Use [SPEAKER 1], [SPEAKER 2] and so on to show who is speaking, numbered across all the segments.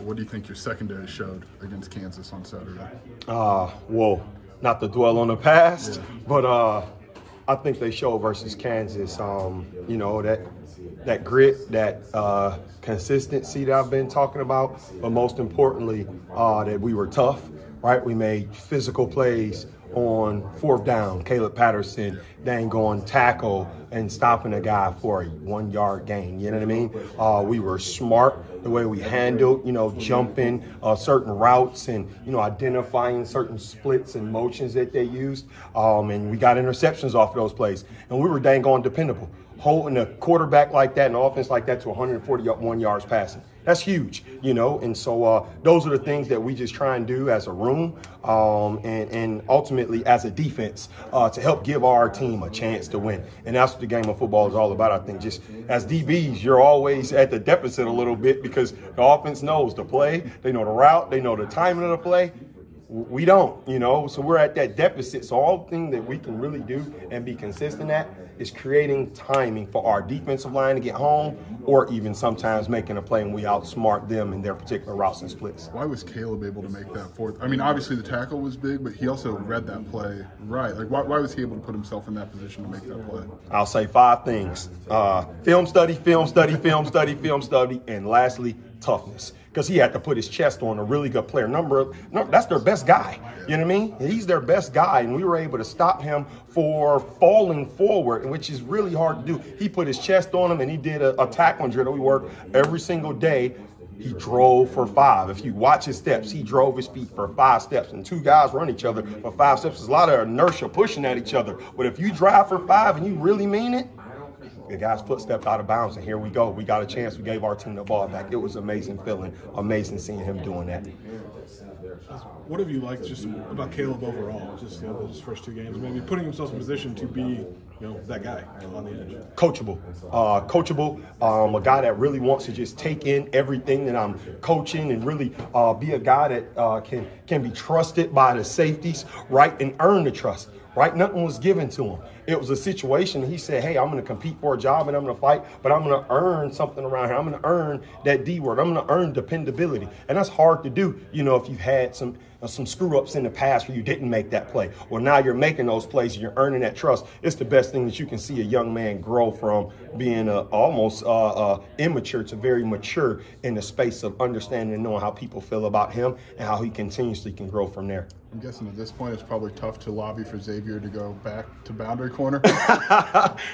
[SPEAKER 1] What do you think your secondary showed against Kansas on Saturday?
[SPEAKER 2] Well, not to dwell on the past, but I think they showed versus Kansas, you know, that grit, that consistency that I've been talking about, but most importantly, that we were tough, right? We made physical plays on fourth down. Caleb Patterson dang on tackle and stopping a guy for a 1 yard gain. You know what I mean? We were smart the way we handled, you know, jumping certain routes and, you know, identifying certain splits and motions that they used. And we got interceptions off of those plays. And we were dang on dependable. Holding a quarterback like that and an offense like that to 141 yards passing. That's huge, you know, and so those are the things that we just try and do as a room and ultimately as a defense to help give our team a chance to win. And that's what the game of football is all about, I think. Just as DBs, you're always at the deficit a little bit because the offense knows the play, they know the route, they know the timing of the play. We don't, you know, so we're at that deficit. So all thing that we can really do and be consistent at is creating timing for our defensive line to get home or even sometimes making a play and we outsmart them in their particular routes and splits.
[SPEAKER 1] Why was Caleb able to make that fourth? I mean, obviously the tackle was big, but he also read that play right. Like, why was he able to put himself in that position to make that play?
[SPEAKER 2] I'll say 5 things. Film study, film study, film study, film study, and lastly, toughness. Because he had to put his chest on a really good player. That's their best guy. You know what I mean? He's their best guy, and we were able to stop him for falling forward, which is really hard to do. He put his chest on him, and he did a tackling drill that we work every single day. He drove for 5. If you watch his steps, he drove his feet for 5 steps, and 2 guys run each other for 5 steps. There's a lot of inertia pushing at each other. But if you drive for 5 and you really mean it, the guy's foot stepped out of bounds, and here we go. We got a chance. We gave our team the ball back. It was amazing feeling, amazing seeing him doing that.
[SPEAKER 3] What have you liked just about Caleb overall, just those first 2 games? Maybe putting himself in position to be, that guy on the edge.
[SPEAKER 2] Coachable, a guy that really wants to just take in everything that I'm coaching and really be a guy that can be trusted by the safeties, right, and earn the trust. Right? Nothing was given to him. It was a situation. He said, hey, I'm going to compete for a job and I'm going to fight, but I'm going to earn something around here. I'm going to earn that D word. I'm going to earn dependability. And that's hard to do, if you've had some screw ups in the past where you didn't make that play. Well, now you're making those plays and you're earning that trust. It's the best thing that you can see a young man grow from being almost immature to very mature in the space of understanding and knowing how people feel about him and how he continuously can grow from there.
[SPEAKER 1] I'm guessing at this point it's probably tough to lobby for Xavier to go back to boundary corner.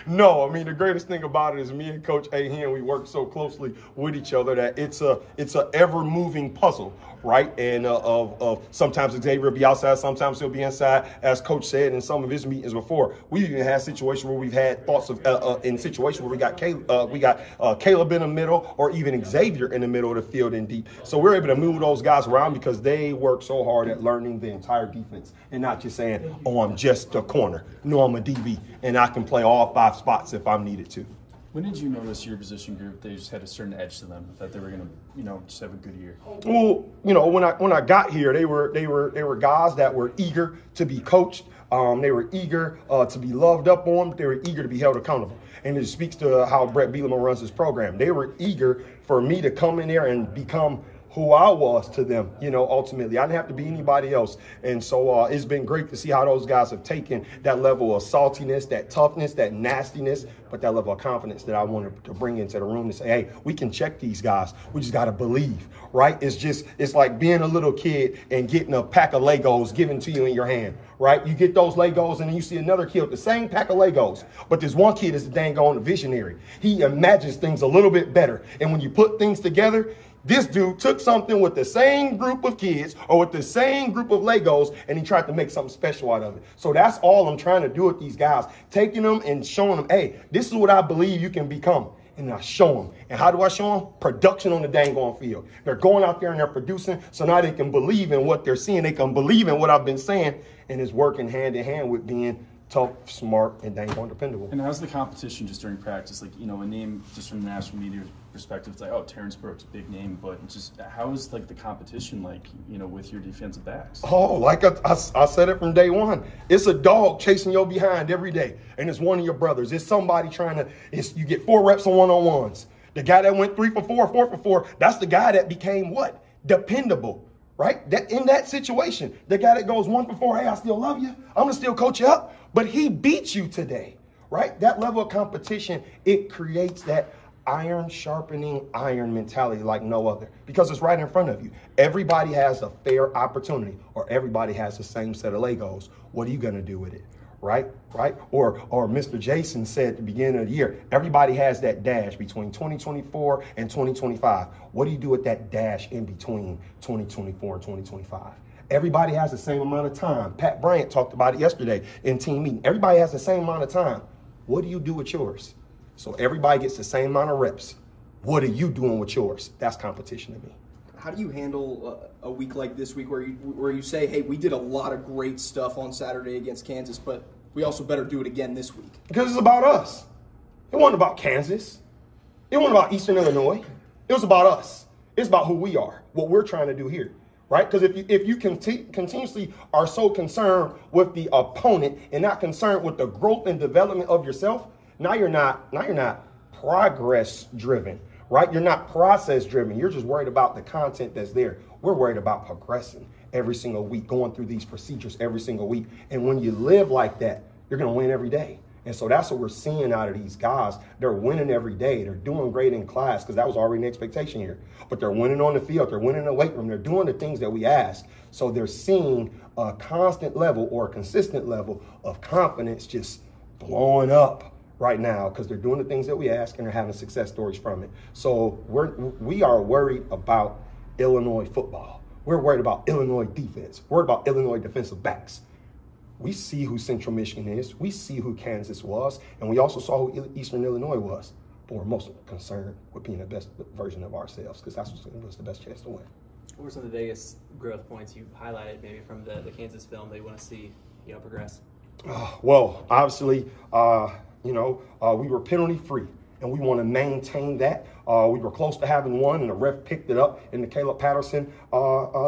[SPEAKER 2] No, I mean, the greatest thing about it is me and Coach Ahen, we work so closely with each other that it's a ever-moving puzzle, right? And of sometimes Xavier will be outside, sometimes he'll be inside. As Coach said in some of his meetings before, we even had situations where we've had thoughts of in situations where we got Caleb in the middle or even Xavier in the middle of the field and deep. So we're able to move those guys around because they work so hard at learning the entire defense and not just saying, oh, I'm just a corner. No, I'm a DB, and I can play all 5 spots if I'm needed to.
[SPEAKER 4] When did you notice your position group, they just had a certain edge to them, that they were going to, just have a good year?
[SPEAKER 2] Well, when I got here, they were guys that were eager to be coached. They were eager to be loved up on. They were eager to be held accountable. And it speaks to how Brett Bielema runs his program. They were eager for me to come in there and become who I was to them, ultimately. I didn't have to be anybody else. And so it's been great to see how those guys have taken that level of saltiness, that toughness, that nastiness, but that level of confidence that I wanted to bring into the room to say, hey, we can check these guys. We just got to believe, right? It's like being a little kid and getting a pack of Legos given to you in your hand, right? You get those Legos and then you see another kid with the same pack of Legos, but this one kid is the dang on visionary. He imagines things a little bit better. And when you put things together, this dude took something with the same group of kids or with the same group of Legos and he tried to make something special out of it. So that's all I'm trying to do with these guys, taking them and showing them, hey, this is what I believe you can become. And I show them. And how do I show them? Production on the dang on field. They're going out there and they're producing, so now they can believe in what they're seeing. They can believe in what I've been saying, and it's working hand in hand with being tough, smart, and dang on dependable.
[SPEAKER 4] And how's the competition just during practice? Like, a name just from the national media perspective, it's like, oh, Terrence Brooks, big name, but just how is the competition with your defensive backs?
[SPEAKER 2] Oh, like I said it from day one. It's a dog chasing your behind every day, and it's one of your brothers. It's somebody you get 4 reps on one-on-ones. The guy that went 3 for 4, 4 for 4, that's the guy that became what? dependable, right? That in that situation, the guy that goes 1 for 4, hey, I still love you. I'm going to still coach you up. But he beat you today, right? That level of competition, it creates that iron sharpening iron mentality like no other, because it's right in front of you. Everybody has a fair opportunity, or everybody has the same set of Legos. What are you going to do with it? Right? Or Mr. Jason said at the beginning of the year, everybody has that dash between 2024 and 2025. What do you do with that dash in between 2024 and 2025? Everybody has the same amount of time. Pat Bryant talked about it yesterday in team meeting. Everybody has the same amount of time. What do you do with yours? So everybody gets the same amount of reps. What are you doing with yours? That's competition to me.
[SPEAKER 5] How do you handle a week like this week where you say, hey, we did a lot of great stuff on Saturday against Kansas, but we also better do it again this week?
[SPEAKER 2] Because it's about us. It wasn't about Kansas. It wasn't about Eastern Illinois. It was about us. It's about who we are, what we're trying to do here, right? Because if you continuously are so concerned with the opponent and not concerned with the growth and development of yourself, now you're not progress driven. Right? You're not process driven. You're just worried about the content that's there. We're worried about progressing every single week, going through these procedures every single week. And when you live like that, you're going to win every day. And so that's what we're seeing out of these guys. They're winning every day. They're doing great in class because that was already an expectation here. But they're winning on the field. They're winning in the weight room. They're doing the things that we ask. So they're seeing a constant level or a consistent level of confidence just blowing up right now because they're doing the things that we ask and they're having success stories from it. So we are worried about Illinois football. We're worried about Illinois defense. We're worried about Illinois defensive backs. We see who Central Michigan is. We see who Kansas was. And we also saw who Eastern Illinois was. But we're most concerned with being the best version of ourselves because that's what's going to give us the best chance to win.
[SPEAKER 6] What were some of the biggest growth points you highlighted maybe from the Kansas film that you want to see progress?
[SPEAKER 2] Well, obviously, we were penalty free, and we want to maintain that. We were close to having one, and the ref picked it up in the Caleb Patterson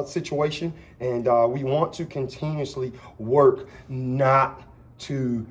[SPEAKER 2] situation. And we want to continuously work not to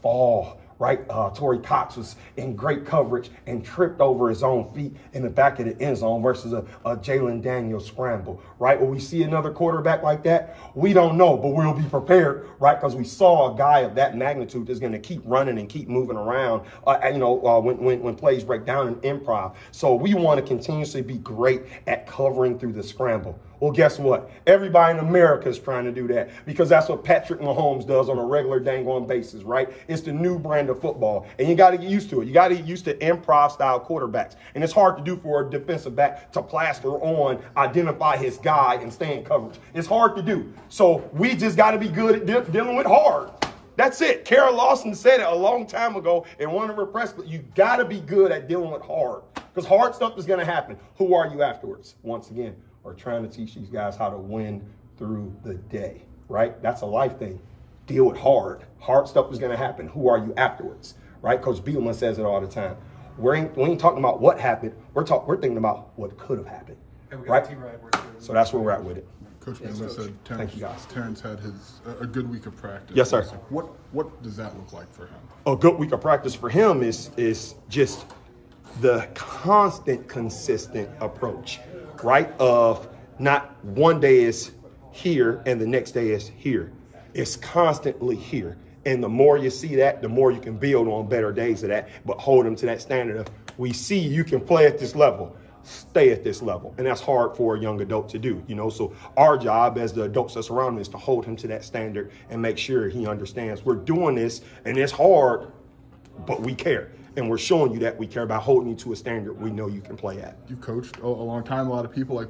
[SPEAKER 2] fall. Right, Torrey Cox was in great coverage and tripped over his own feet in the back of the end zone versus a Jalen Daniels scramble. Right, when we see another quarterback like that, we don't know, but we'll be prepared. Right, because we saw a guy of that magnitude that's going to keep running and keep moving around. When plays break down in improv, so we want to continuously be great at covering through the scramble. Well, guess what? Everybody in America is trying to do that because that's what Patrick Mahomes does on a regular dang-on basis, right? It's the new brand of football, and you got to get used to it. You got to get used to improv-style quarterbacks, and it's hard to do for a defensive back to plaster on, identify his guy, and stay in coverage. It's hard to do. So we just got to be good at dealing with hard. That's it. Kara Lawson said it a long time ago in one of her press, but you got to be good at dealing with hard because hard stuff is going to happen. Who are you afterwards? Once again, we're trying to teach these guys how to win through the day, right? That's a life thing. Deal with hard. Hard stuff is going to happen. Who are you afterwards, right? Coach Bielema says it all the time. We ain't talking about what happened. We're thinking about what could have happened, right? So that's where we're at with it.
[SPEAKER 1] Coach Bielema said Terrence had a good week of practice.
[SPEAKER 2] Yes, sir.
[SPEAKER 1] What does that look like for him?
[SPEAKER 2] A good week of practice for him is just the constant, consistent approach, right? Of not one day is here and the next day is here. It's constantly here. And the more you see that, the more you can build on better days of that, but hold them to that standard of, we see you can play at this level, stay at this level. And that's hard for a young adult to do, So our job as the adults that surround him is to hold him to that standard and make sure he understands we're doing this and it's hard, but we care. And we're showing you that we care about holding you to a standard we know you can play at.
[SPEAKER 1] You've coached a long time, a lot of people.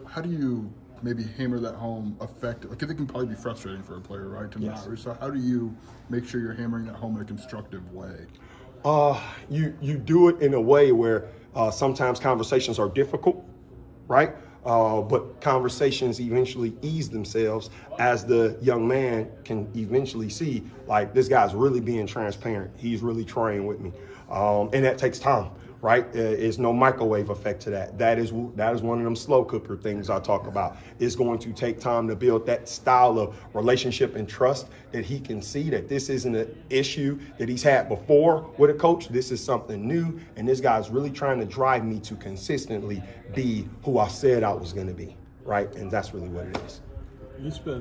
[SPEAKER 1] How do you maybe hammer that home effectively? Because it can probably be frustrating for a player, right?
[SPEAKER 2] Yes.
[SPEAKER 1] So how do you make sure you're hammering that home in a constructive way?
[SPEAKER 2] You do it in a way where sometimes conversations are difficult, right? But conversations eventually ease themselves as the young man can eventually see, like, this guy's really being transparent. He's really trying with me. And that takes time, right? There's no microwave effect to that. That is one of them slow cooker things I talk about. It's going to take time to build that style of relationship and trust that he can see that this isn't an issue that he's had before with a coach. This is something new, and this guy's really trying to drive me to consistently be who I said I was going to be, right? And that's really what it is.
[SPEAKER 3] You spend